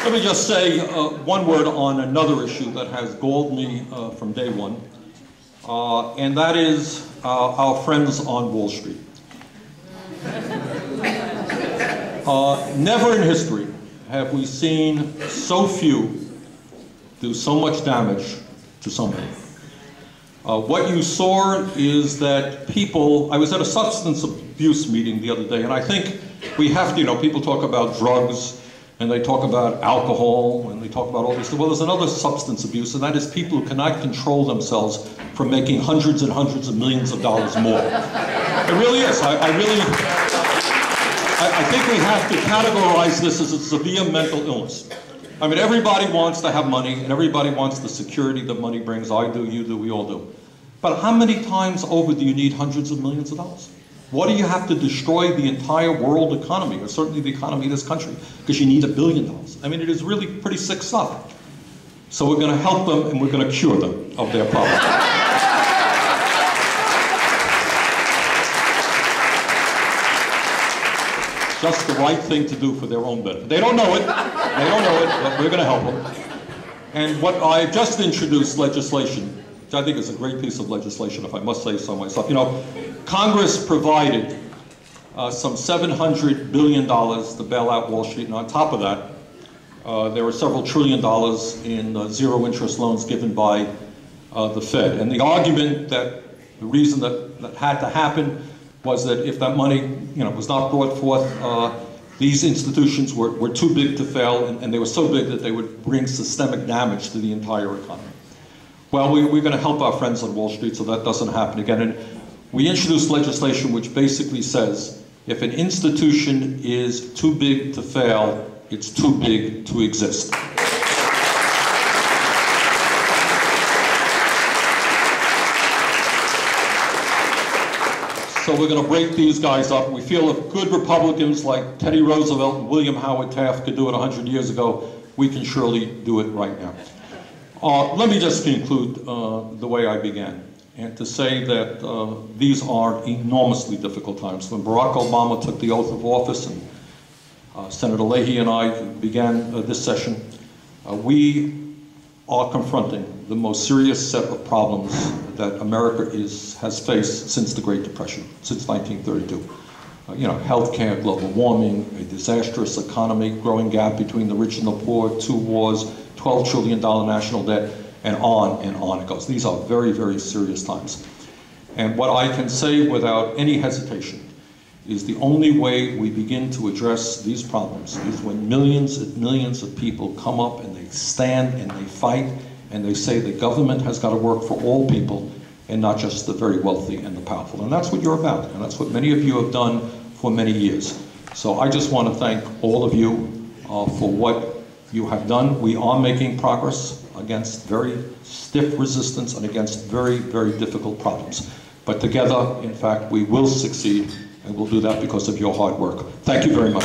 Let me just say one word on another issue that has galled me from day one, and that is our friends on Wall Street. Never in history have we seen so few do so much damage to so many. What you saw is that people, I was at a substance abuse meeting the other day, and I think we have to, people talk about drugs, and they talk about alcohol, and they talk about all these things. Well, there's another substance abuse, and that is people who cannot control themselves from making hundreds and hundreds of millions of dollars more. It really is. I think we have to categorize this as a severe mental illness. I mean, everybody wants to have money, and everybody wants the security that money brings. I do, you do, we all do. But how many times over do you need hundreds of millions of dollars? What do you have to destroy the entire world economy, or certainly the economy of this country, because you need $1 billion? I mean, it is really pretty sick stuff. So we're going to help them, and we're going to cure them of their problem. Just the right thing to do for their own benefit. They don't know it. They don't know it, but we're going to help them. And what I just introduced legislation, which I think is a great piece of legislation, if I must say so myself. Congress provided some $700 billion to bail out Wall Street, and on top of that, there were several $1 trillion in zero-interest loans given by the Fed. And the argument that the reason that had to happen was that if that money, was not brought forth, these institutions were too big to fail, and they were so big that they would bring systemic damage to the entire economy. Well, we're going to help our friends on Wall Street so that doesn't happen again. And we introduced legislation which basically says if an institution is too big to fail, it's too big to exist. So we're going to break these guys up. We feel if good Republicans like Teddy Roosevelt and William Howard Taft could do it 100 years ago, we can surely do it right now. Let me just conclude the way I began, and to say that these are enormously difficult times. When Barack Obama took the oath of office, and Senator Leahy and I began this session, we are confronting the most serious set of problems that America has faced since the Great Depression, since 1932. Healthcare, global warming, a disastrous economy, growing gap between the rich and the poor, 2 wars, $12 trillion national debt, and on it goes. These are very, very serious times. And what I can say without any hesitation is the only way we begin to address these problems is when millions and millions of people come up and they stand and they fight and they say the government has got to work for all people and not just the very wealthy and the powerful. And that's what you're about, and that's what many of you have done for many years. So I just want to thank all of you for what you have done. We are making progress against very stiff resistance and against very, very difficult problems. But together, in fact, we will succeed, and we'll do that because of your hard work. Thank you very much.